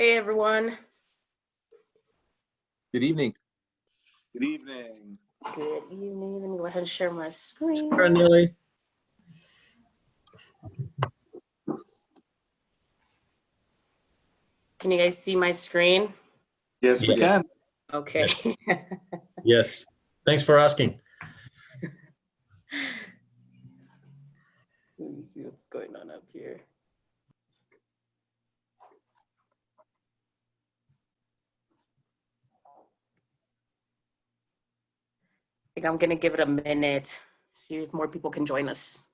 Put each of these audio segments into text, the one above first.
Hey, everyone. Good evening. Good evening. Good evening. Let me go ahead and share my screen. Sarah, Neely. Can you guys see my screen? Yes, we Yeah. can. Okay. Yes. Yes. Thanks for asking. Let me see what's going on up here. I think I'm going to give it a minute, see if more people can join us.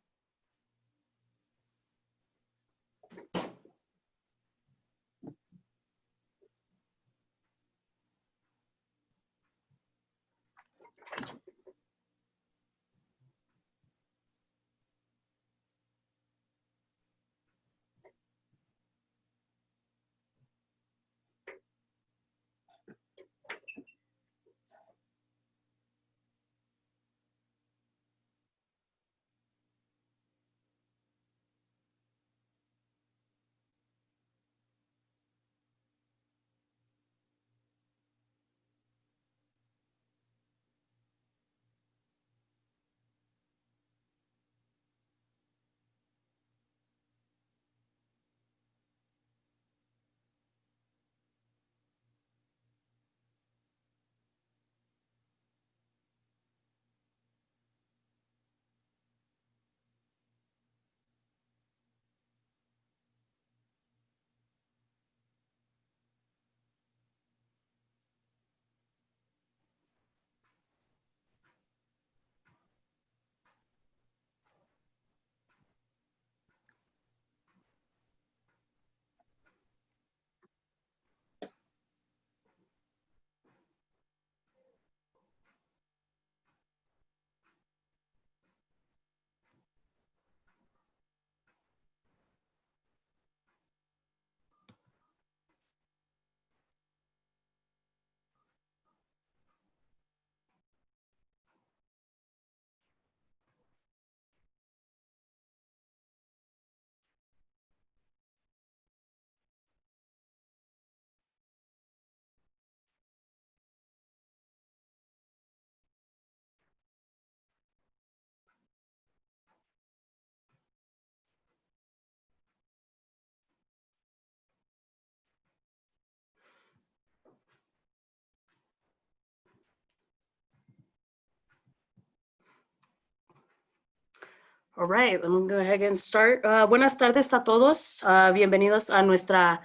All right, let me go ahead and start. Buenas tardes a todos. Bienvenidos a nuestra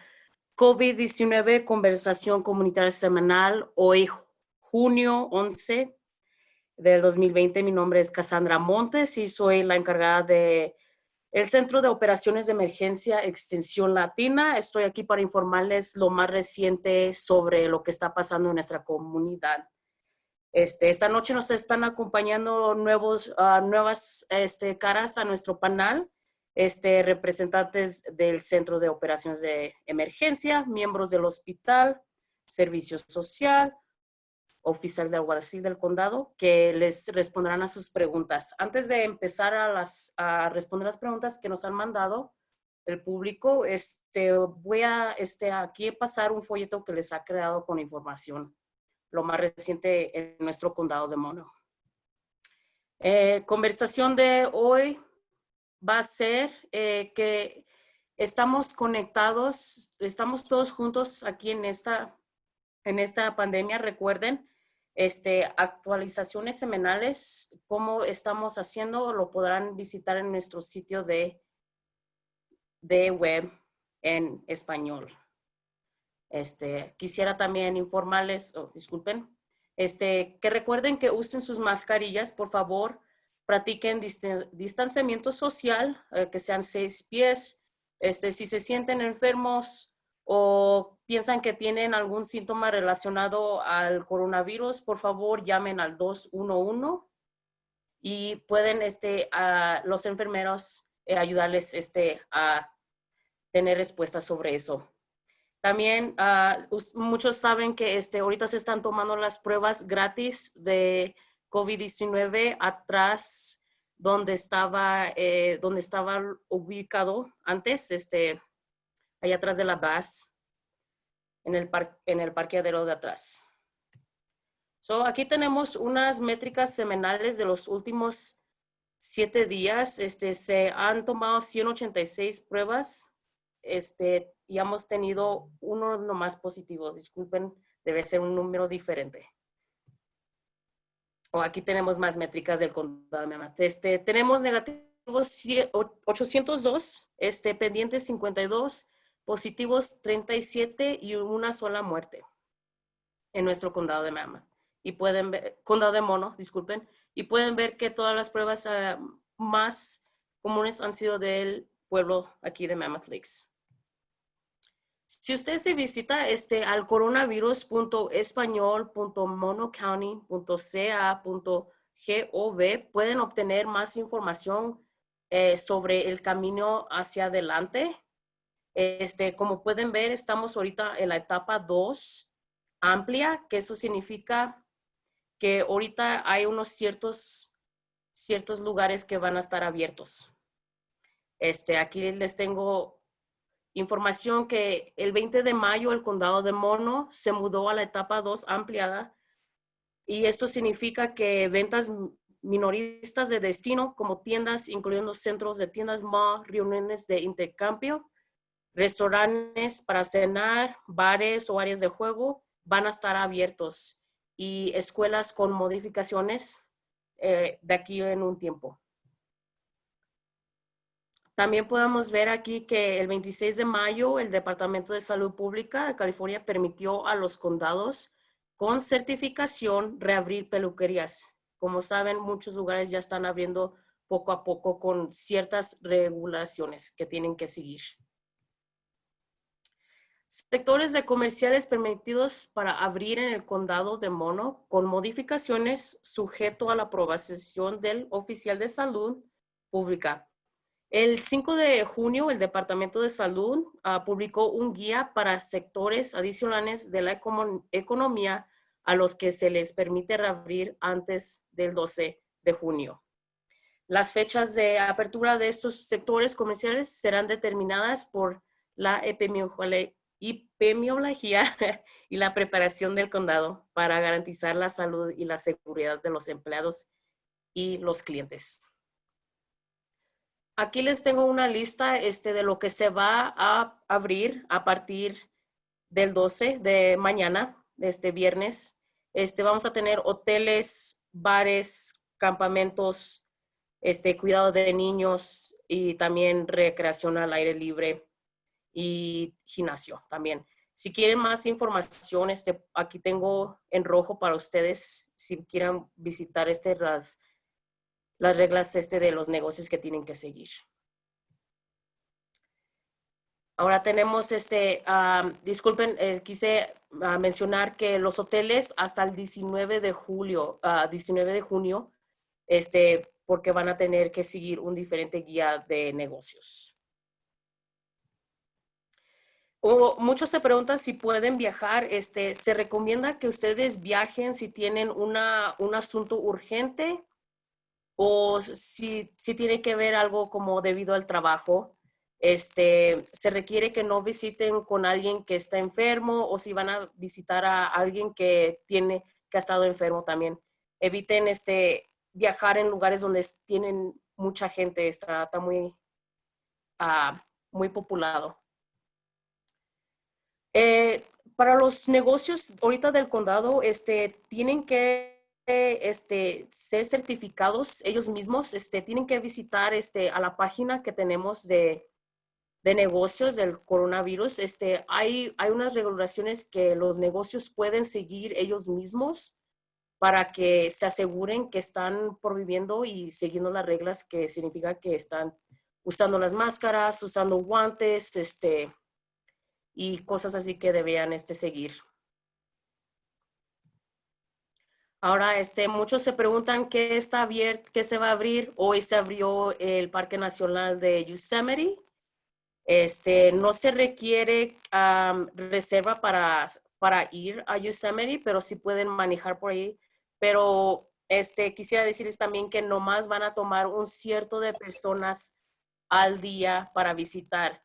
COVID-19 Conversación Comunitaria Semanal, hoy junio 11 del 2020. Mi nombre es Cassandra Montes y soy la encargada de el Centro de Operaciones de Emergencia Extensión Latina. Estoy aquí para informarles lo más reciente sobre lo que está pasando en nuestra comunidad. Esta noche nos están acompañando nuevas caras a nuestro panel, representantes del Centro de Operaciones de Emergencia, miembros del hospital, servicio social, oficial de alguacil del condado, que les responderán a sus preguntas. Antes de empezar a responder las preguntas que nos han mandado el público, voy a aquí pasar un folleto que les ha creado con información lo más reciente en nuestro Condado de Mono. Conversación de hoy va a ser que estamos conectados, estamos todos juntos aquí en esta pandemia. Recuerden, actualizaciones semanales, cómo estamos haciendo, lo podrán visitar en nuestro sitio de web en español. Quisiera también informarles, disculpen, que recuerden que usen sus mascarillas, por favor, practiquen distanciamiento social, que sean 6 pies. Si se sienten enfermos o piensan que tienen algún síntoma relacionado al coronavirus, por favor, llamen al 211 y pueden los enfermeros ayudarles a tener respuestas sobre eso. También muchos saben que ahorita se están tomando las pruebas gratis de COVID-19 atrás donde estaba ubicado antes, allá atrás de la base. en el parqueadero de atrás. So, aquí tenemos unas métricas semanales de los últimos 7 días. Se han tomado 186 pruebas y hemos tenido uno nomás positivo. Disculpen, debe ser un número diferente. O aquí tenemos más métricas del condado de Mammoth. Tenemos negativos 802, pendientes 52, positivos 37 y una sola muerte en nuestro condado de Mammoth. Y pueden ver, Condado de Mono, disculpen, y pueden ver que todas las pruebas más comunes han sido del pueblo aquí de Mammoth Lakes. Si usted se visita al coronavirus.español.monocounty.ca.gov, pueden obtener más información sobre el camino hacia adelante. Como pueden ver, estamos ahorita en la etapa 2 amplia, que eso significa que ahorita hay unos ciertos lugares que van a estar abiertos. Aquí les tengo información que el 20 de mayo el Condado de Mono se mudó a la etapa 2 ampliada y esto significa que ventas minoristas de destino como tiendas, incluyendo centros de tiendas mall, reuniones de intercambio, restaurantes para cenar, bares o áreas de juego van a estar abiertos y escuelas con modificaciones de aquí en un tiempo. También podemos ver aquí que el 26 de mayo el Departamento de Salud Pública de California permitió a los condados con certificación reabrir peluquerías. Como saben, muchos lugares ya están abriendo poco a poco con ciertas regulaciones que tienen que seguir. Sectores de comerciales permitidos para abrir en el Condado de Mono con modificaciones sujeto a la aprobación del oficial de salud pública. El 5 de junio, el Departamento de Salud publicó un guía para sectores adicionales de la economía a los que se les permite reabrir antes del 12 de junio. Las fechas de apertura de estos sectores comerciales serán determinadas por la epidemiología y la preparación del condado para garantizar la salud y la seguridad de los empleados y los clientes. Aquí les tengo una lista de lo que se va a abrir a partir del 12 de mañana, viernes. Vamos a tener hoteles, bares, campamentos, cuidado de niños y también recreación al aire libre y gimnasio también. Si quieren más información, aquí tengo en rojo para ustedes si quieren visitar las reglas de los negocios que tienen que seguir. Ahora tenemos disculpen, quise mencionar que los hoteles hasta el 19 de junio, porque van a tener que seguir un diferente guía de negocios. Muchos se preguntan si pueden viajar. Se recomienda que ustedes viajen si tienen un asunto urgente o si tiene que ver algo como debido al trabajo. Se requiere que no visiten con alguien que está enfermo o si van a visitar a alguien que ha estado enfermo también. Eviten viajar en lugares donde tienen mucha gente, está muy populado. Para los negocios ahorita del condado, tienen que ser certificados ellos mismos, tienen que visitar a la página que tenemos de negocios del coronavirus. Hay unas regulaciones que los negocios pueden seguir ellos mismos para que se aseguren que están prohibiendo y siguiendo las reglas, que significa que están usando las máscaras, usando guantes, y cosas así que debían seguir. Ahora, muchos se preguntan qué está abierto, qué se va a abrir. Hoy se abrió el Parque Nacional de Yosemite. No se requiere reserva para ir a Yosemite, pero sí pueden manejar por ahí. Pero quisiera decirles también que nomás van a tomar un cierto de personas al día para visitar.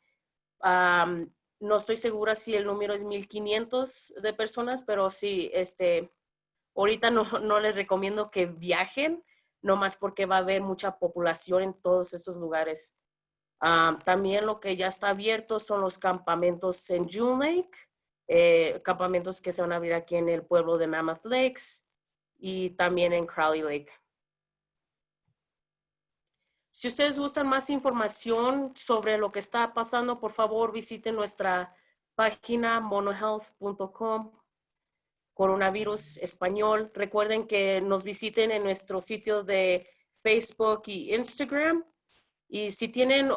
no estoy segura si el número es 1,500 de personas, pero sí, ahorita no les recomiendo que viajen, nomás porque va a haber mucha población en todos estos lugares. También lo que ya está abierto son los campamentos en June Lake, campamentos que se van a abrir aquí en el pueblo de Mammoth Lakes y también en Crowley Lake. Si ustedes gustan más información sobre lo que está pasando, por favor visiten nuestra página monohealth.com, coronavirus español. Recuerden que nos visiten en nuestro sitio de Facebook y Instagram. Y si tienen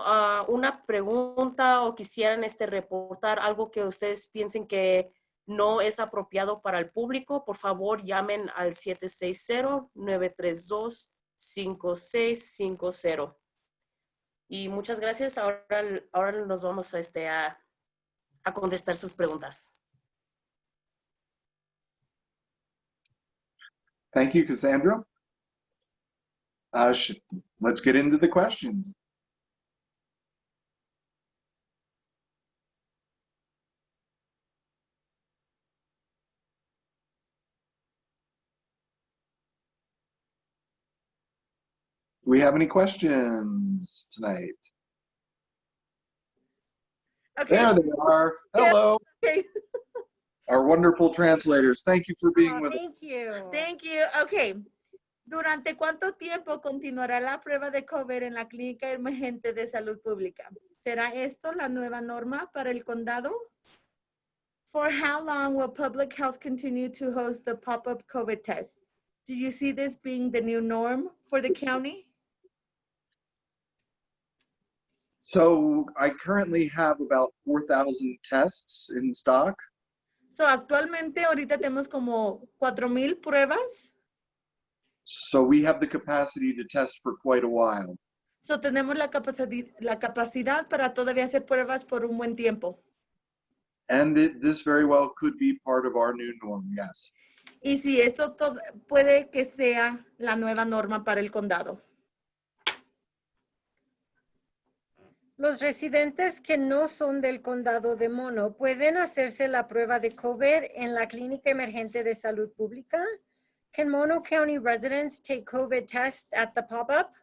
una pregunta o quisieran reportar algo que ustedes piensen que no es apropiado para el público, por favor llamen al 760-932-5650. Y muchas gracias. Ahora nos vamos a contestar sus preguntas. Thank you, Cassandra. Let's get into the questions. Do we have any questions tonight? Okay. There they are. Hello. Okay. Our wonderful translators. Thank you for being with us. Thank you. Thank you. Okay. ¿Durante cuánto tiempo continuará la prueba de COVID en la clínica emergente de salud pública? ¿Será esto la nueva norma para el condado? For how long will public health continue to host the pop-up COVID test? Do you see this being the new norm for the county? So I currently have about 4,000 tests in stock. So actualmente ahorita tenemos como 4,000 pruebas. So we have the capacity to test for quite a while. So tenemos la capacidad para todavía hacer pruebas por un buen tiempo. And this very well could be part of our new norm, yes. Y si esto puede que sea la nueva norma para el condado. Los residentes que no son del Condado de Mono pueden hacerse la prueba de COVID en la clínica emergente de salud pública. Can Mono County residents take COVID tests at the pop-up?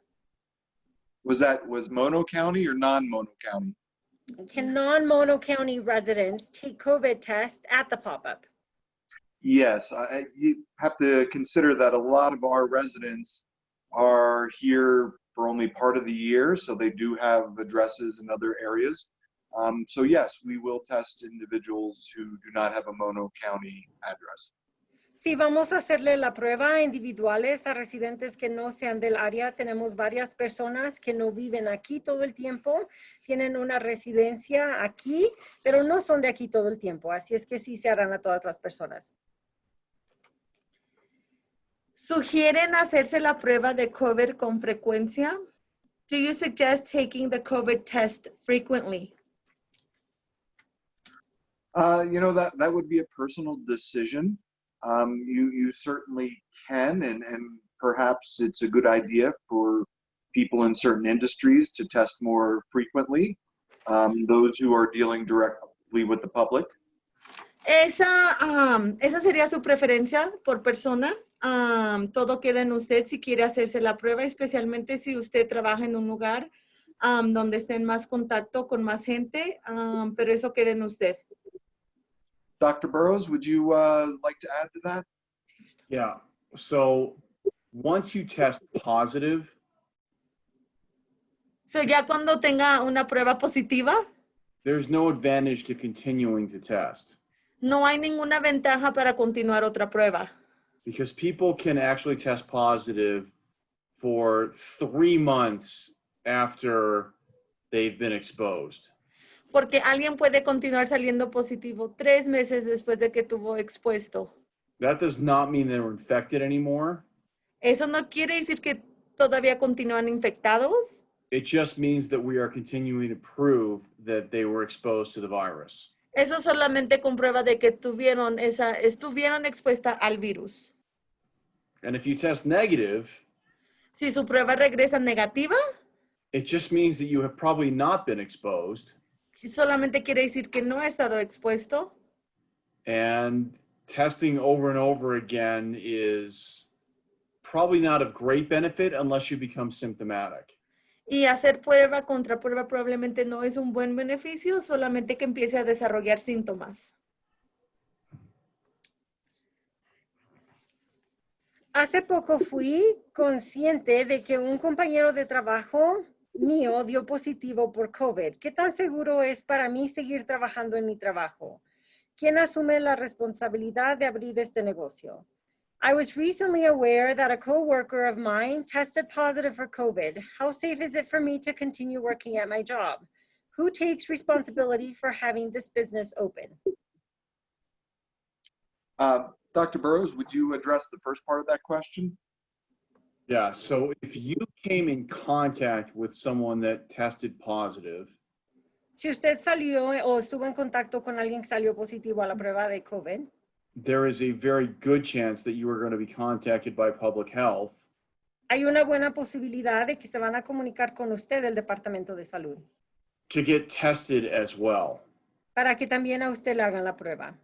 Was Mono County or non-Mono County? Can non-Mono County residents take COVID tests at the pop-up? Yes, you have to consider that a lot of our residents are here for only part of the year, so they do have addresses in other areas. So yes, we will test individuals who do not have a Mono County address. Sí, vamos a hacerle la prueba individuales a residentes que no sean del área. Tenemos varias personas que no viven aquí todo el tiempo, tienen una residencia aquí, pero no son de aquí todo el tiempo. Así es que sí se harán a todas las personas. ¿Sugieren hacerse la prueba de COVID con frecuencia? Do you suggest taking the COVID test frequently? That would be a personal decision. You certainly can, and perhaps it's a good idea for people in certain industries to test more frequently, those who are dealing directly with the public. Esa sería su preferencia por persona. Todo queda en usted si quiere hacerse la prueba, especialmente si usted trabaja en un lugar donde esté en más contacto con más gente, pero eso queda en usted. Dr. Burrows, would you like to add to that? Yeah, so once you test positive, So ya cuando tenga una prueba positiva, there's no advantage to continuing to test no hay ninguna ventaja para continuar otra prueba. because people can actually test positive for 3 months after they've been exposed. Porque alguien puede continuar saliendo positivo 3 meses después de que tuvo expuesto. That does not mean they're infected anymore. Eso no quiere decir que todavía continúan infectados. It just means that we are continuing to prove that they were exposed to the virus. Eso solamente comprueba de que estuvieron expuesta al virus. And if you test negative, Si su prueba regresa negativa, it just means that you have probably not been exposed. Solamente quiere decir que no ha estado expuesto. And testing over and over again is probably not of great benefit unless you become symptomatic. Y hacer prueba contra prueba probablemente no es un buen beneficio, solamente que empiece a desarrollar síntomas. Hace poco fui consciente de que un compañero de trabajo mío dio positivo por COVID. ¿Qué tan seguro es para mí seguir trabajando en mi trabajo? ¿Quién asume la responsabilidad de abrir este negocio? I was recently aware that a coworker of mine tested positive for COVID. How safe is it for me to continue working at my job? Who takes responsibility for having this business open? Dr. Burrows, would you address the first part of that question? Yeah, so if you came in contact with someone that tested positive, Si usted salió o estuvo en contacto con alguien que salió positivo a la prueba de COVID, there is a very good chance that you are going to be contacted by public health hay una buena posibilidad de que se van a comunicar con usted del Departamento de Salud to get tested as well. para que también a usted le hagan la prueba.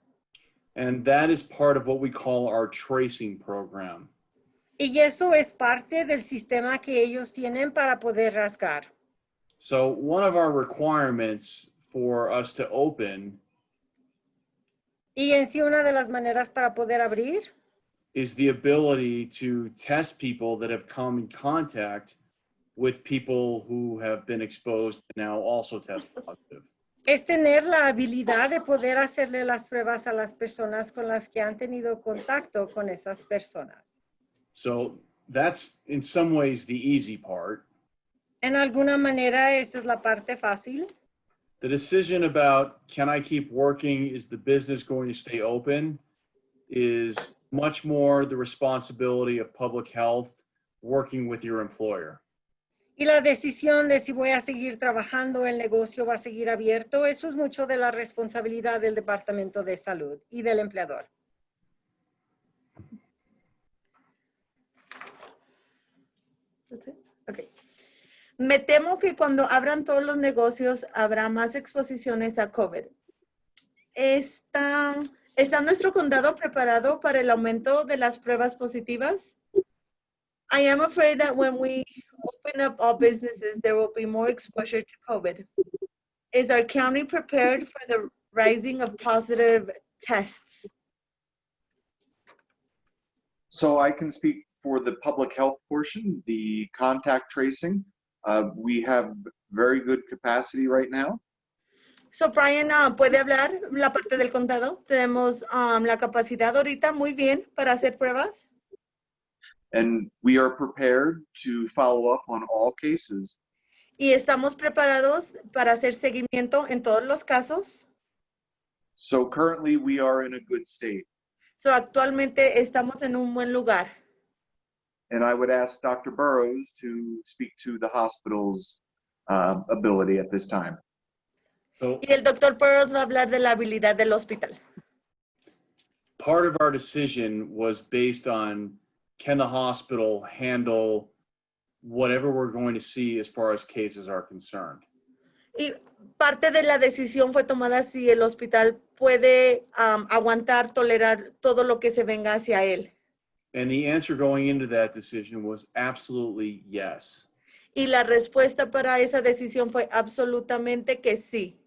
And that is part of what we call our tracing program. Y eso es parte del sistema que ellos tienen para poder rascar. So one of our requirements for us to open Y en sí una de las maneras para poder abrir is the ability to test people that have come in contact with people who have been exposed and now also test positive. es tener la habilidad de poder hacerle las pruebas a las personas con las que han tenido contacto con esas personas. So that's in some ways the easy part. En alguna manera esa es la parte fácil. The decision about can I keep working, is the business going to stay open, is much more the responsibility of public health working with your employer. Y la decisión de si voy a seguir trabajando, el negocio va a seguir abierto, eso es mucho de la responsabilidad del Departamento de Salud y del empleador. Okay. Me temo que cuando abran todos los negocios habrá más exposiciones a COVID. ¿Está nuestro condado preparado para el aumento de las pruebas positivas? I am afraid that when we open up all businesses, there will be more exposure to COVID. Is our county prepared for the rising of positive tests? So I can speak for the public health portion, the contact tracing. We have very good capacity right now. So Brian, ¿puede hablar la parte del condado? Tenemos la capacidad ahorita muy bien para hacer pruebas. And we are prepared to follow up on all cases. Y estamos preparados para hacer seguimiento en todos los casos. So currently we are in a good state. So actualmente estamos en un buen lugar. And I would ask Dr. Burrows to speak to the hospital's ability at this time. So Y el doctor Pearls va a hablar de la habilidad del hospital. part of our decision was based on can the hospital handle whatever we're going to see as far as cases are concerned. Y parte de la decisión fue tomada si el hospital puede aguantar, tolerar todo lo que se venga hacia él. And the answer going into that decision was absolutely yes. Y la respuesta para esa decisión fue absolutamente que sí.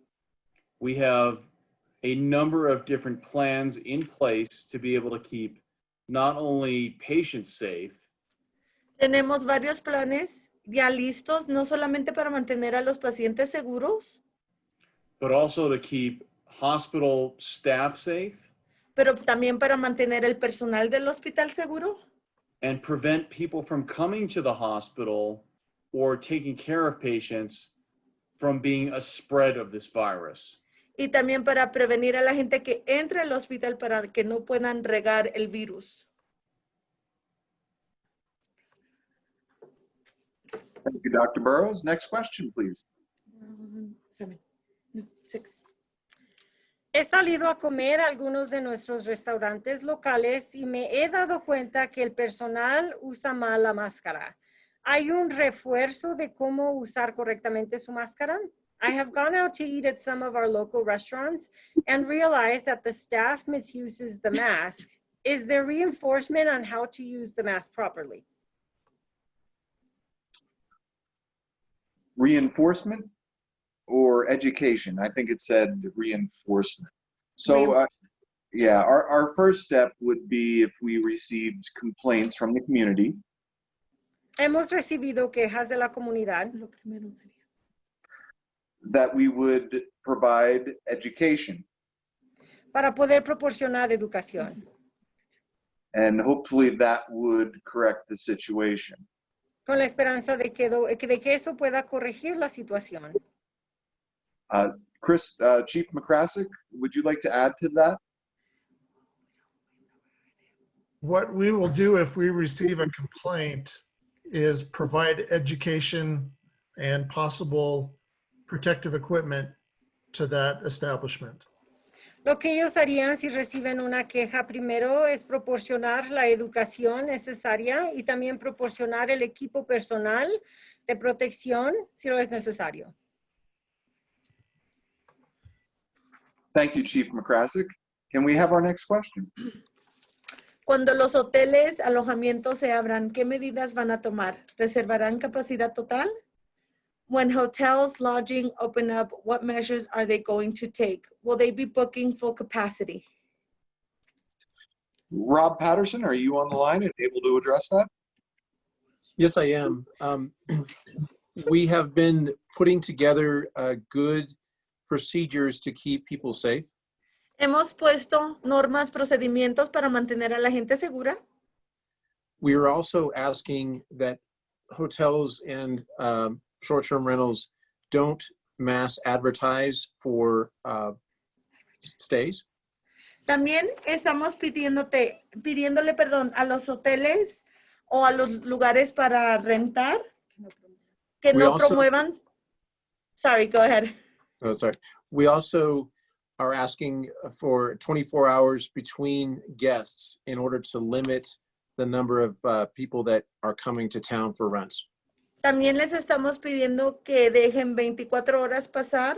We have a number of different plans in place to be able to keep not only patients safe, Tenemos varios planes ya listos, no solamente para mantener a los pacientes seguros, but also to keep hospital staff safe pero también para mantener el personal del hospital seguro and prevent people from coming to the hospital or taking care of patients from being a spread of this virus. y también para prevenir a la gente que entre al hospital para que no puedan regar el virus. Thank you, Dr. Burrows. Next question, please. 6. He salido a comer a algunos de nuestros restaurantes locales y me he dado cuenta que el personal usa mal la máscara. ¿Hay un refuerzo de cómo usar correctamente su máscara? I have gone out to eat at some of our local restaurants and realized that the staff misuses the mask. Is there reinforcement on how to use the mask properly? Reinforcement or education? I think it said reinforcement. So yeah, our first step would be if we received complaints from the community. Hemos recibido quejas de la comunidad. That we would provide education. Para poder proporcionar educación. And hopefully that would correct the situation. Con la esperanza de que eso pueda corregir la situación. Chief McCrassick, would you like to add to that? What we will do if we receive a complaint is provide education and possible protective equipment to that establishment. Lo que ellos harían si reciben una queja primero es proporcionar la educación necesaria y también proporcionar el equipo personal de protección si lo es necesario. Thank you, Chief McCrassick. Can we have our next question? Cuando los hoteles, alojamientos se abran, ¿qué medidas van a tomar? ¿Reservarán capacidad total? When hotels, lodging open up, what measures are they going to take? Will they be booking full capacity? Rob Patterson, are you on the line and able to address that? Yes, I am. We have been putting together good procedures to keep people safe. Hemos puesto normas, procedimientos para mantener a la gente segura. We are also asking that hotels and short-term rentals don't mass advertise for stays. También estamos pidiéndole perdón a los hoteles o a los lugares para rentar que We no also- promuevan. Sorry, go ahead. Oh, sorry. We also are asking for 24 hours between guests in order to limit the number of people that are coming to town for rents. También les estamos pidiendo que dejen 24 horas pasar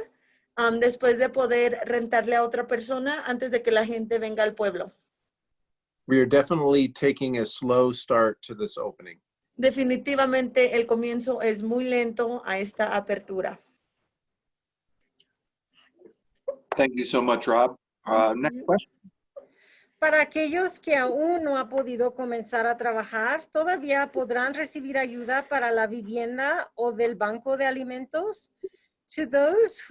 después de poder rentarle a otra persona antes de que la gente venga al pueblo. We are definitely taking a slow start to this opening. Definitivamente el comienzo es muy lento a esta apertura. Thank you so much, Rob. Next question. Para aquellos que aún no han podido comenzar a trabajar, ¿todavía podrán recibir ayuda para la vivienda o del banco de alimentos? To those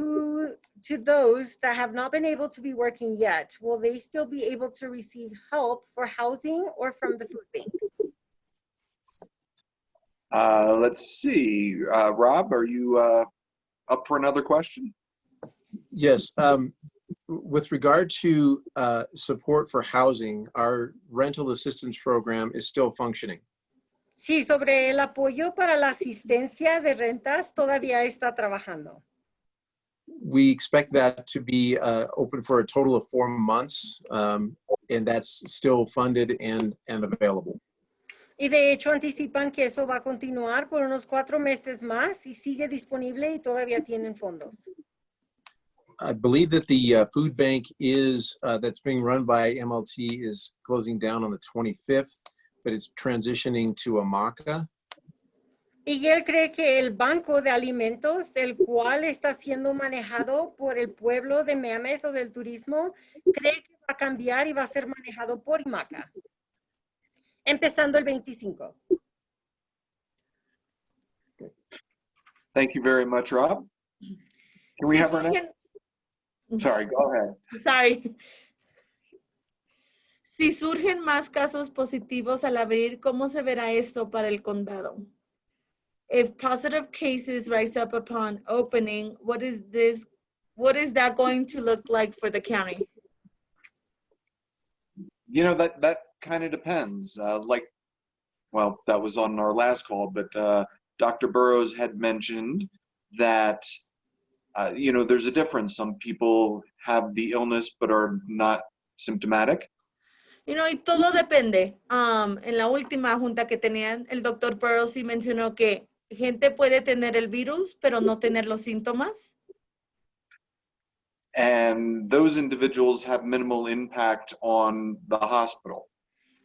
that have not been able to be working yet, will they still be able to receive help for housing or from the food bank? Let's see. Rob, are you up for another question? Yes. With regard to support for housing, our rental assistance program is still functioning. Sí, sobre el apoyo para la asistencia de rentas todavía está trabajando. We expect that to be open for a total of 4 months, and that's still funded and available. Y de hecho anticipan que eso va a continuar por unos 4 meses más y sigue disponible y todavía tienen fondos. I believe that the food bank is that's being run by MLT is closing down on the 25th, but it's transitioning to a MACA. Y él cree que el banco de alimentos, el cual está siendo manejado por el pueblo de Mammoth o del turismo, cree que va a cambiar y va a ser manejado por IMACA, empezando el 25. Thank you very much, Rob. Can we have our next? Sorry, go ahead. Sorry. Si surgen más casos positivos al abrir, ¿cómo se verá esto para el condado? If positive cases rise up upon opening, what is that going to look like for the county? You know, that kind of depends. Well, that was on our last call, but Dr. Burrows had mentioned that, you know, there's a difference. Some people have the illness but are not symptomatic. Y todo depende. En la última junta que tenían, el doctor Burrows sí mencionó que gente puede tener el virus, pero no tener los síntomas. And those individuals have minimal impact on the hospital.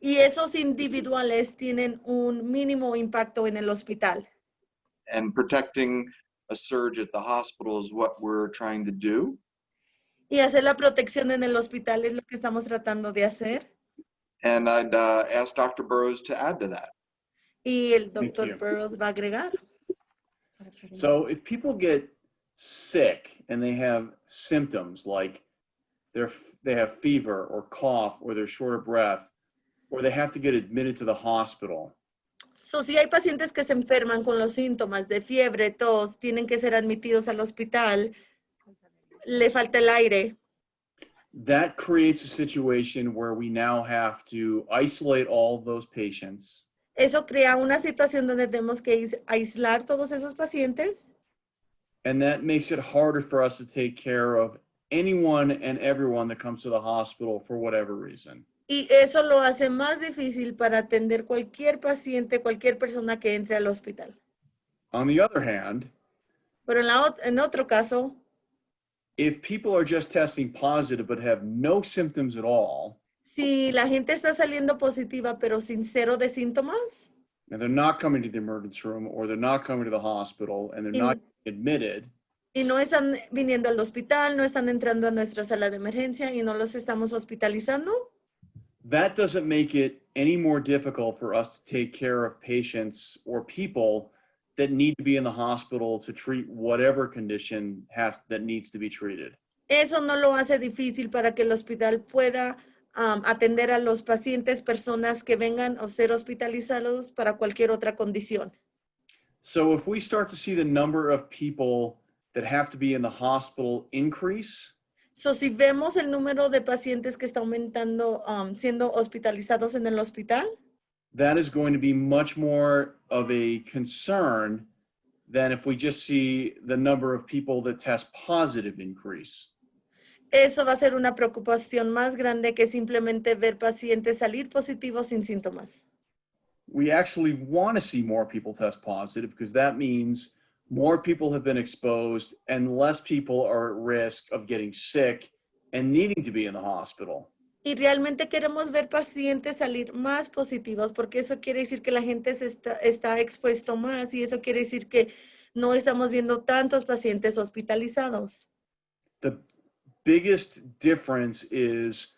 Y esos individuales tienen un mínimo impacto en el hospital. And protecting a surge at the hospital is what we're trying to do. Y hacer la protección en el hospital es lo que estamos tratando de hacer. And I'd ask Dr. Burrows to add to that. Y el Thank doctor you. Burrows va a agregar. So if people get sick and they have symptoms like they have fever or cough or they're short of breath or they have to get admitted to the hospital, So, si hay pacientes que se enferman con los síntomas de fiebre, tos, tienen que ser admitidos al hospital, le falta el aire. that creates a situation where we now have to isolate all of those patients. Eso crea una situación donde tenemos que aislar todos esos pacientes. And that makes it harder for us to take care of anyone and everyone that comes to the hospital for whatever reason. Y eso lo hace más difícil para atender cualquier paciente, cualquier persona que entre al hospital. On the other hand, Pero en otro caso, if people are just testing positive but have no symptoms at all, si la gente está saliendo positiva pero sin cero de síntomas, and they're not coming to the emergency room or they're not coming to the hospital and they're not admitted, y no están viniendo al hospital, no están entrando a nuestra sala de emergencia y no los estamos hospitalizando, that doesn't make it any more difficult for us to take care of patients or people that need to be in the hospital to treat whatever condition that needs to be treated. eso no lo hace difícil para que el hospital pueda atender a los pacientes, personas que vengan o ser hospitalizados para cualquier otra condición. So if we start to see the number of people that have to be in the hospital increase, So, si vemos el número de pacientes que está aumentando, siendo hospitalizados en el hospital, that is going to be much more of a concern than if we just see the number of people that test positive increase. eso va a ser una preocupación más grande que simplemente ver pacientes salir positivos sin síntomas. We actually want to see more people test positive because that means more people have been exposed and less people are at risk of getting sick and needing to be in the hospital. Y realmente queremos ver pacientes salir más positivos porque eso quiere decir que la gente está expuesto más y eso quiere decir que no estamos viendo tantos pacientes hospitalizados. The biggest difference is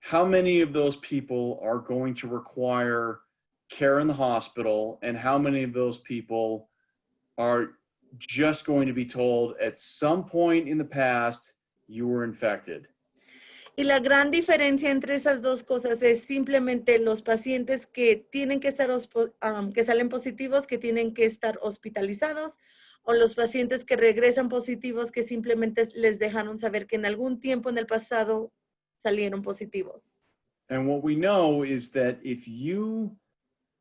how many of those people are going to require care in the hospital and how many of those people are just going to be told at some point in the past you were infected. Y la gran diferencia entre esas dos cosas es simplemente los pacientes que tienen que estar, que salen positivos, que tienen que estar hospitalizados, o los pacientes que regresan positivos, que simplemente les dejaron saber que en algún tiempo en el pasado salieron positivos. And what we know is that if you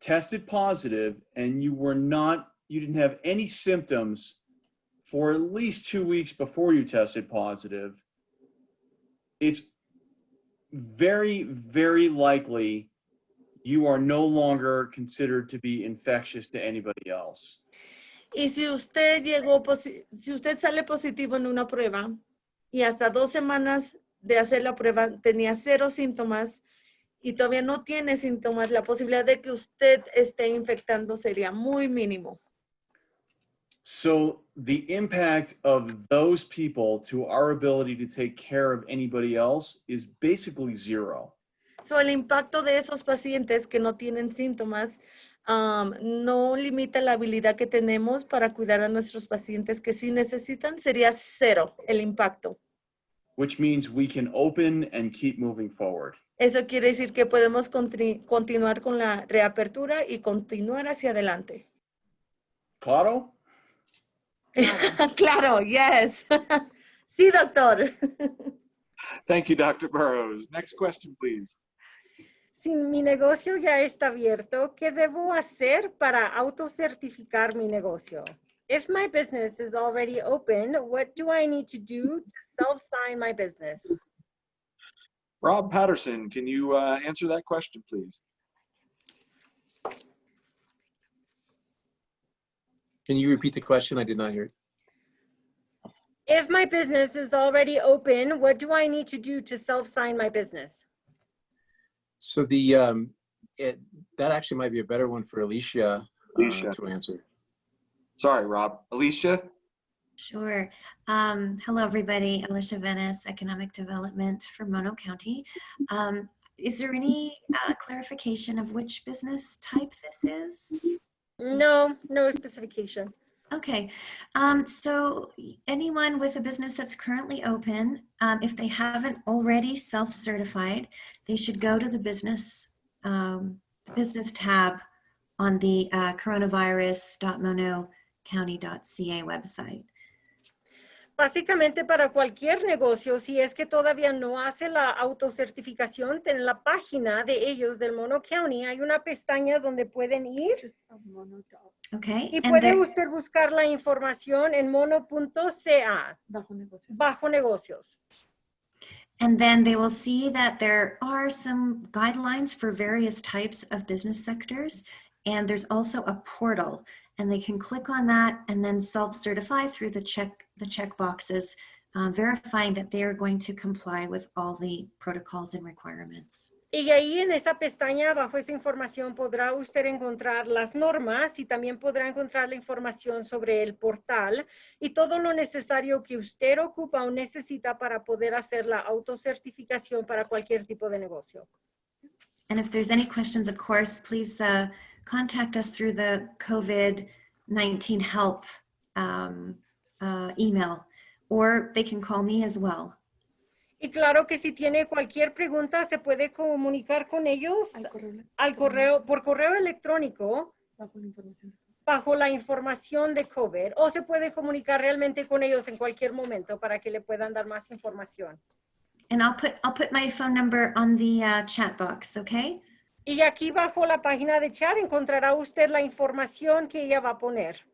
tested positive and you didn't have any symptoms for at least 2 weeks before you tested positive, it's very, very likely you are no longer considered to be infectious to anybody else. Y si usted si usted sale positivo en una prueba y hasta 2 semanas de hacer la prueba tenía 0 síntomas y todavía no tiene síntomas, la posibilidad de que usted esté infectando sería muy mínimo. So the impact of those people to our ability to take care of anybody else is basically zero. So, el impacto de esos pacientes que no tienen síntomas no limita la habilidad que tenemos para cuidar a nuestros pacientes que sí necesitan, sería 0 el impacto. Which means we can open and keep moving forward. Eso quiere decir que podemos continuar con la reapertura y continuar hacia adelante. Claro? Claro, yes. Sí, doctor. Thank you, Dr. Burrows. Next question, please. Si mi negocio ya está abierto, ¿qué debo hacer para autocertificar mi negocio? If my business is already open, what do I need to do to self-sign my business? Rob Patterson, can you answer that question, please? Can you repeat the question? I did not hear it. If my business is already open, what do I need to do to self-sign my business? So that actually might be a better one for Alicia, Alicia. to answer. Sorry, Rob. Alicia? Sure. Hello, everybody. Alicia Venice, Economic Development for Mono County. Is there any clarification of which business type this is? No specification. Okay. So anyone with a business that's currently open, if they haven't already self-certified, they should go to the business tab on the coronavirus.monocounty.ca website. Básicamente para cualquier negocio, si es que todavía no hace la autocertificación, en la página de ellos, del Mono County, hay una pestaña donde pueden ir Okay. y and puede there- usted buscar la información en mono.ca, bajo negocios. And then they will see that there are some guidelines for various types of business sectors. And there's also a portal, and they can click on that and then self-certify through the check boxes, verifying that they are going to comply with all the protocols and requirements. Y ahí en esa pestaña, bajo esa información, podrá usted encontrar las normas y también podrá encontrar la información sobre el portal y todo lo necesario que usted ocupa o necesita para poder hacer la autocertificación para cualquier tipo de negocio. And if there's any questions, of course, please contact us through the COVID-19 help email, or they can call me as well. Y claro que si tiene cualquier pregunta, se puede comunicar con ellos por correo electrónico bajo la información de COVID, o se puede comunicar realmente con ellos en cualquier momento para que le puedan dar más información. And I'll put my phone number on the chat box, okay? Y aquí bajo la página de chat encontrará usted la información que ella va a poner.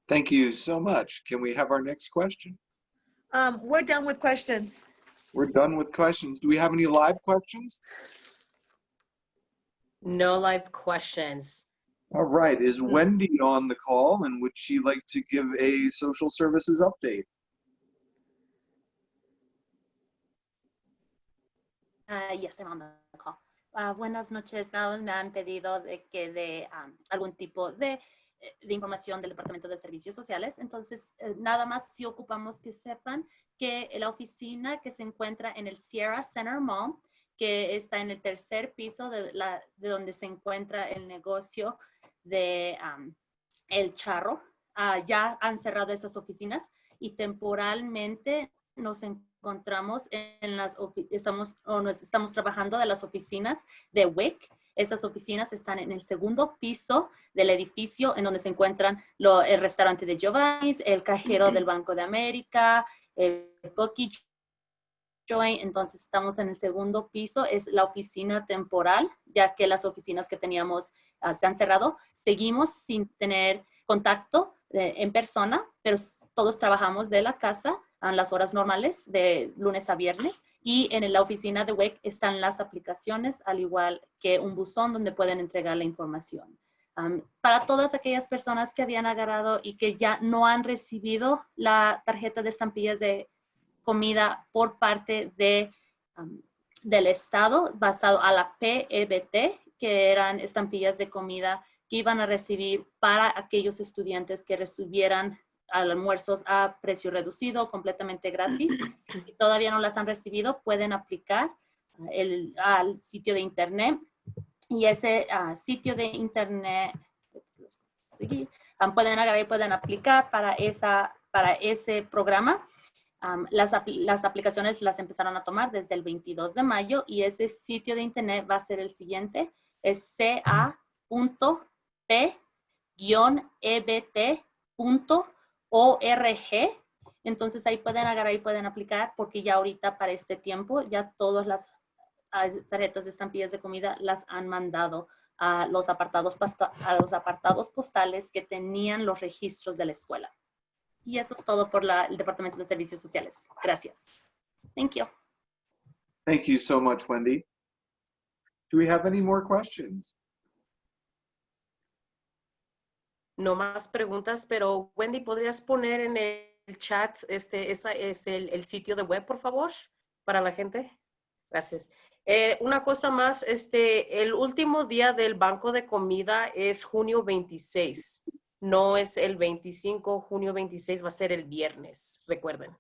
Thank you so much. Can we have our next question? We're done with questions. We're done with questions. Do we have any live questions? No live questions. All right. Is Wendy on the call, and would she like to give a social services update? Yes, I'm on the call. Buenas noches. Nada más me han pedido de que dé algún tipo de información del Departamento de Servicios Sociales. Entonces, nada más si ocupamos que sepan que la oficina que se encuentra en el Sierra Center Mall, que está en el tercer piso de donde se encuentra el negocio de El Charro, ya han cerrado esas oficinas y temporalmente nos encontramos estamos trabajando de las oficinas de WIC. Esas oficinas están en el segundo piso del edificio, en donde se encuentran el restaurante de Giovanni's, el cajero del Banco de América, el Bookie Joint. Entonces estamos en el segundo piso, es la oficina temporal, ya que las oficinas que teníamos se han cerrado. Seguimos sin tener contacto en persona, pero todos trabajamos de la casa a las horas normales de lunes a viernes, y en la oficina de WEC están las aplicaciones, al igual que un buzón donde pueden entregar la información. Para todas aquellas personas que habían agarrado y que ya no han recibido la tarjeta de estampillas de comida por parte del Estado, basado a la PEBT, que eran estampillas de comida que iban a recibir para aquellos estudiantes que recibieran almuerzos a precio reducido, completamente gratis. Si todavía no las han recibido, pueden aplicar al sitio de internet, y ese sitio de internet pueden agarrar y pueden aplicar para ese programa. Las aplicaciones las empezaron a tomar desde el 22 de mayo y ese sitio de internet va a ser el siguiente, es ca.p-ebt.org. Entonces ahí pueden agarrar y pueden aplicar, porque ya ahorita para este tiempo ya todas las tarjetas de estampillas de comida las han mandado a los apartados postales que tenían los registros de la escuela. Y eso es todo por el Departamento de Servicios Sociales. Gracias. Thank you. Thank you so much, Wendy. Do we have any more questions? No más preguntas, pero Wendy, ¿podrías poner en el chat esa es el sitio de web, por favor, para la gente? Gracias. Una cosa más, el último día del banco de comida es junio 26. No es el 25, junio 26 va a ser el viernes, recuerden.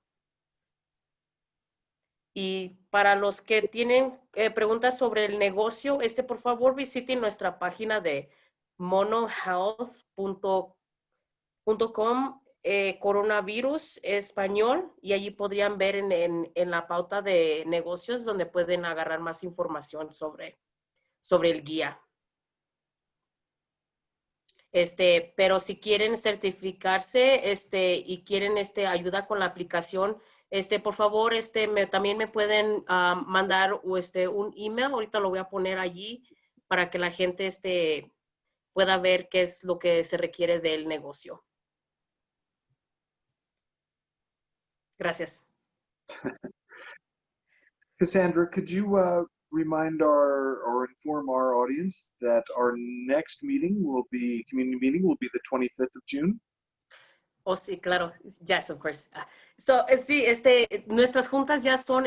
Y para los que tienen preguntas sobre el negocio, por favor visiten nuestra página de monohealth.com coronavirus español y allí podrían ver en la pauta de negocios donde pueden agarrar más información sobre el guía. Pero si quieren certificarse y quieren ayuda con la aplicación, por favor, también me pueden mandar un email. Ahorita lo voy a poner allí para que la gente pueda ver qué es lo que se requiere del negocio. Gracias. Cassandra, could you remind or inform our audience that our next meeting community meeting will be the 25th of June? Oh, sí, claro. Yes, of course. So, sí, nuestras juntas ya son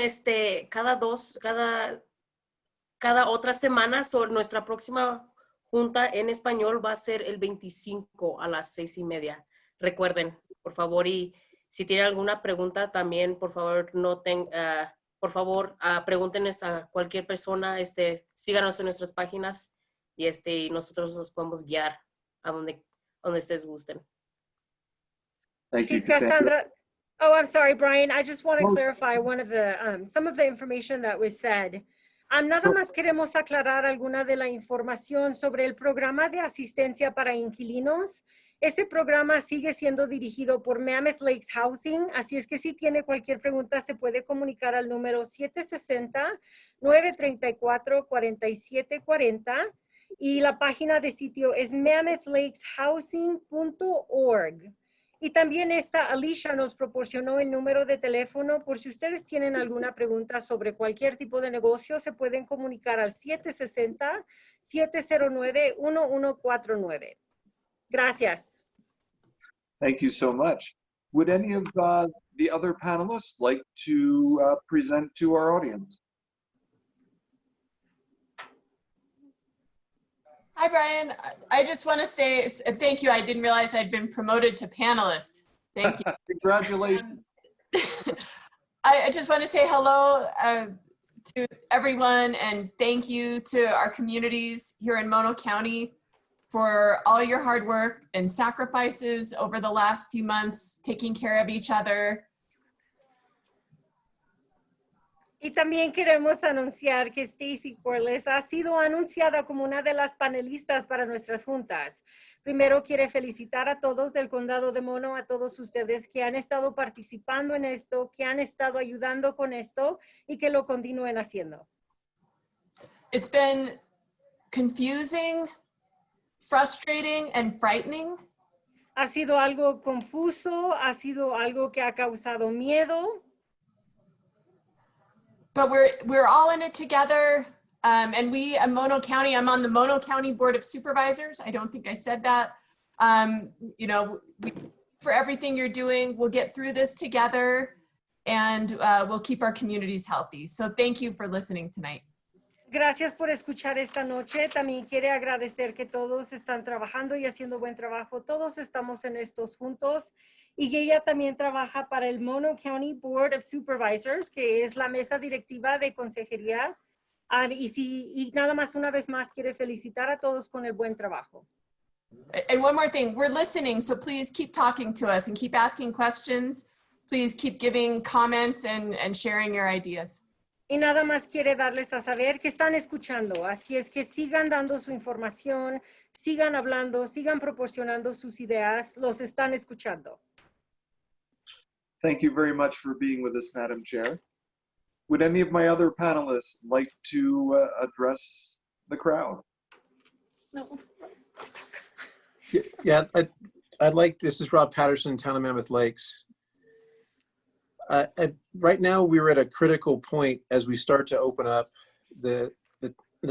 cada otra semana. So, nuestra próxima junta en español va a ser el 25 a las 6:30. Recuerden, por favor, y si tienen alguna pregunta también, por favor, pregúntenos a cualquier persona, síganos en nuestras páginas y nosotros los podemos guiar a donde ustedes gusten. Thank you, Cassandra. Oh, I'm sorry, Brian. I just want to clarify some of the information that was said. Nada más queremos aclarar alguna de la información sobre el programa de asistencia para inquilinos. Ese programa sigue siendo dirigido por Mammoth Lakes Housing, así es que si tiene cualquier pregunta se puede comunicar al número 760-934-4740 y la página de sitio es mammothlakeshousing.org. Y también Alicia nos proporcionó el número de teléfono por si ustedes tienen alguna pregunta sobre cualquier tipo de negocio, se pueden comunicar al 760-709-1149. Gracias. Thank you so much. Would any of the other panelists like to present to our audience? Hi, Brian. I just want to say thank you. I didn't realize I'd been promoted to panelist. Thank you. Congratulations. I just want to say hello to everyone and thank you to our communities here in Mono County for all your hard work and sacrifices over the last few months, taking care of each other. Y también queremos anunciar que Stacy Corliss ha sido anunciada como una de las panelistas para nuestras juntas. Primero quiere felicitar a todos del Condado de Mono, a todos ustedes que han estado participando en esto, que han estado ayudando con esto y que lo continúen haciendo. It's been confusing, frustrating, and frightening. Ha sido algo confuso, ha sido algo que ha causado miedo. But we're all in it together. And we at Mono County, I'm on the Mono County Board of Supervisors. I don't think I said that. For everything you're doing, we'll get through this together and we'll keep our communities healthy. So thank you for listening tonight. Gracias por escuchar esta noche. También quiere agradecer que todos están trabajando y haciendo buen trabajo. Todos estamos en estos juntos. Y ella también trabaja para el Mono County Board of Supervisors, que es la mesa directiva de consejería. Y nada más una vez más quiere felicitar a todos con el buen trabajo. And one more thing, we're listening, so please keep talking to us and keep asking questions. Please keep giving comments and sharing your ideas. Y nada más quiere darles a saber que están escuchando. Así es que sigan dando su información, sigan hablando, sigan proporcionando sus ideas. Los están escuchando. Thank you very much for being with us, Madam Chair. Would any of my other panelists like to address the crowd? No. Yeah, I'd like, this is Rob Patterson, Town of Mammoth Lakes. Right now, we're at a critical point as we start to open up the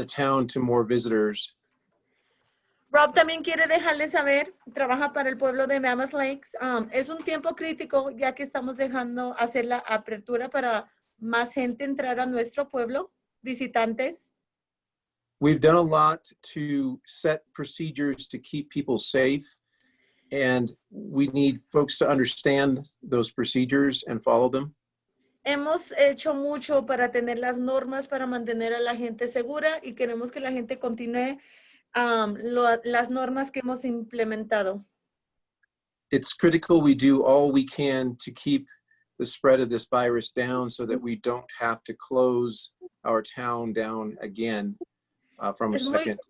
town to more visitors. Rob también quiere dejarles saber, trabaja para el pueblo de Mammoth Lakes. Es un tiempo crítico ya que estamos dejando hacer la apertura para más gente entrar a nuestro pueblo, visitantes. We've done a lot to set procedures to keep people safe, and we need folks to understand those procedures and follow them. Hemos hecho mucho para tener las normas para mantener a la gente segura y queremos que la gente continúe las normas que hemos implementado. It's critical we do all we can to keep the spread of this virus down so that we don't have to close our town down again from a second.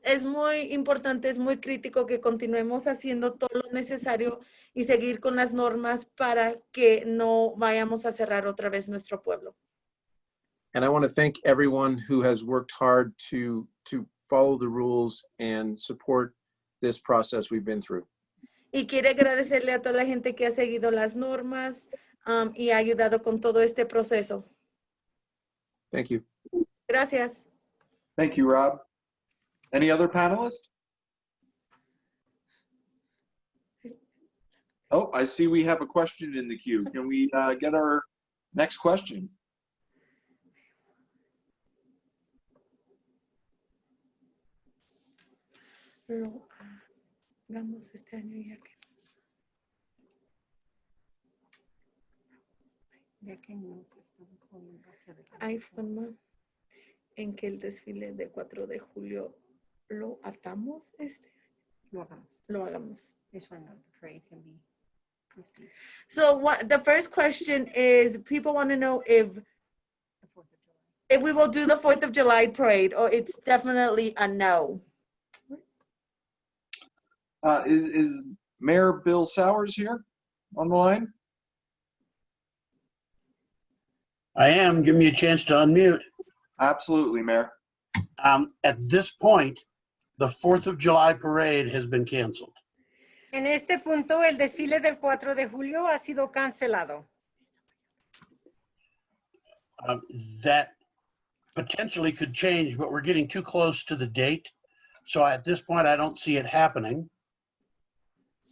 Es muy importante, es muy crítico que continuemos haciendo todo lo necesario y seguir con las normas para que no vayamos a cerrar otra vez nuestro pueblo. And I want to thank everyone who has worked hard to follow the rules and support this process we've been through. Y quiere agradecerle a toda la gente que ha seguido las normas y ha ayudado con todo este proceso. Thank you. Gracias. Thank you, Rob. Any other panelists? Oh, I see we have a question in the queue. Can we get our next question? Lo hagamos este año ya que nos estamos moviendo hacia adelante. Hay forma en que el desfile de 4 de julio lo atamos este año. Lo hagamos. This one of the parade can be proceed. So the first question is, people want to know if we will do the 4th of July parade, or it's definitely a no. Is Mayor Bill Sowers here on the line? I am. Give me a chance to unmute. Absolutely, Mayor. At this point, the 4th of July parade has been canceled. En este punto, el desfile del 4 de julio ha sido cancelado. That potentially could change, but we're getting too close to the date. So at this point, I don't see it happening.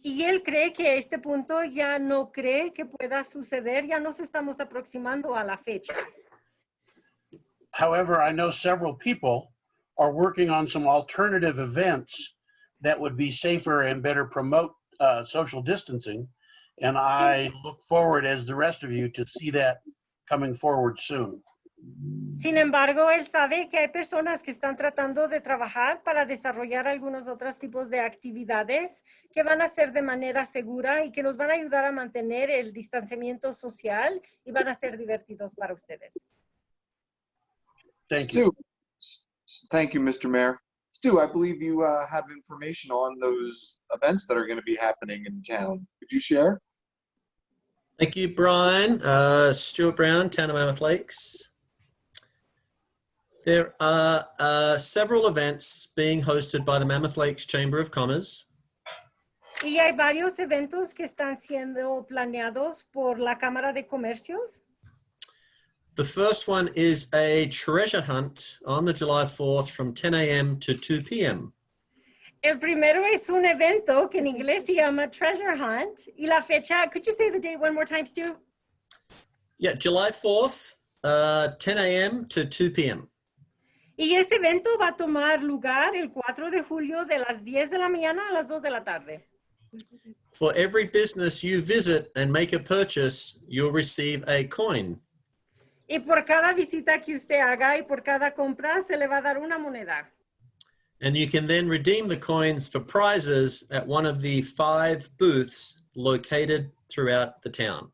Y él cree que a este punto ya no cree que pueda suceder, ya nos estamos aproximando a la fecha. However, I know several people are working on some alternative events that would be safer and better promote social distancing. And I look forward, as the rest of you, to see that coming forward soon. Sin embargo, él sabe que hay personas que están tratando de trabajar para desarrollar algunos otros tipos de actividades que van a ser de manera segura y que nos van a ayudar a mantener el distanciamiento social y van a ser divertidos para ustedes. Thank you. Stu, thank you, Mr. Mayor. Stu, I believe you have information on those events that are going to be happening in town. Could you share? Thank you, Brian. Stuart Brown, Town of Mammoth Lakes. There are several events being hosted by the Mammoth Lakes Chamber of Commerce. Y hay varios eventos que están siendo planeados por la Cámara de Comercios. The first one is a treasure hunt on the July 4th from 10 a.m. to 2 p.m. El primero es un evento que en inglés se llama Treasure Hunt. Y la fecha, could you say the date one more time, Stu? Yeah, July 4th, 10 a.m. to 2 p.m. Y ese evento va a tomar lugar el 4 de julio de las 10 de la mañana a las 2 de la tarde. For every business you visit and make a purchase, you'll receive a coin. Y por cada visita que usted haga y por cada compra se le va a dar una moneda. And you can then redeem the coins for prizes at one of the 5 booths located throughout the town.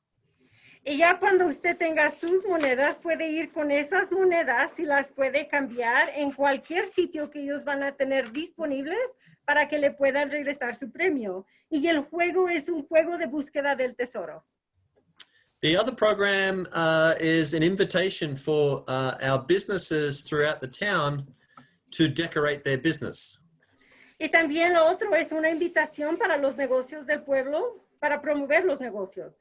Y ya cuando usted tenga sus monedas, puede ir con esas monedas y las puede cambiar en cualquier sitio que ellos van a tener disponibles para que le puedan regresar su premio. Y el juego es un juego de búsqueda del tesoro. The other program is an invitation for our businesses throughout the town to decorate their business. Y también lo otro es una invitación para los negocios del pueblo, para promover los negocios.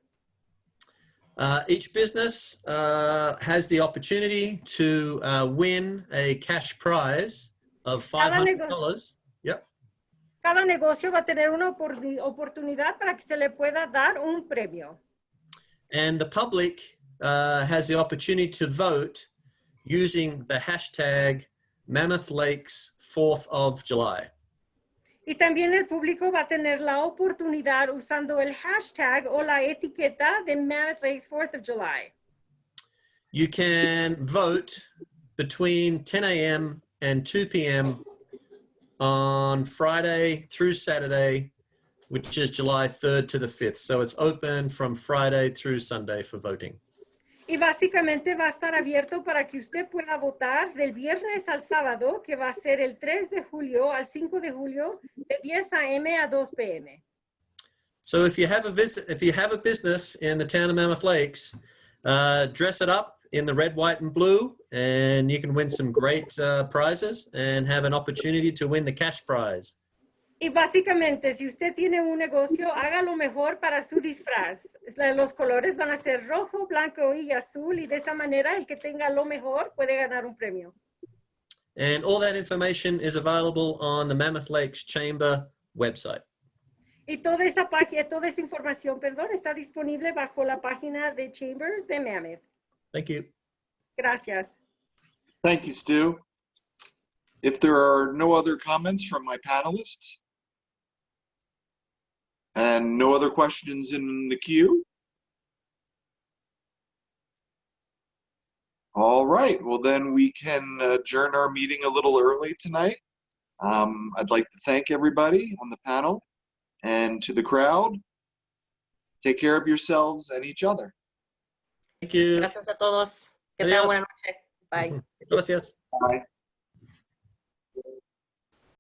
Each business has the opportunity to win a cash prize of $500. Yep. Cada negocio va a tener una oportunidad para que se le pueda dar un premio. And the public has the opportunity to vote using the hashtag Mammoth Lakes 4th of July. Y también el público va a tener la oportunidad usando el hashtag o la etiqueta de Mammoth Lakes 4th of July. You can vote between 10 a.m. and 2 p.m. on Friday through Saturday, which is July 3rd to the 5th. So it's open from Friday through Sunday for voting. Y básicamente va a estar abierto para que usted pueda votar del viernes al sábado, que va a ser el 3 de julio al 5 de julio, de 10 a.m. a 2 p.m. So if you have a business in the town of Mammoth Lakes, dress it up in the red, white, and blue, and you can win some great prizes and have an opportunity to win the cash prize. Y básicamente, si usted tiene un negocio, haga lo mejor para su disfraz. Los colores van a ser rojo, blanco y azul, y de esa manera el que tenga lo mejor puede ganar un premio. And all that information is available on the Mammoth Lakes Chamber website. Y toda esa información, está disponible bajo la página de Chambers de Mammoth. Thank you. Gracias. Thank you, Stu. If there are no other comments from my panelists and no other questions in the queue, all right, well then we can adjourn our meeting a little early tonight. I'd like to thank everybody on the panel and to the crowd. Take care of yourselves and each other. Thank you. Gracias a todos. Que Adiós. tengan buena noche. Bye. Gracias. Bye.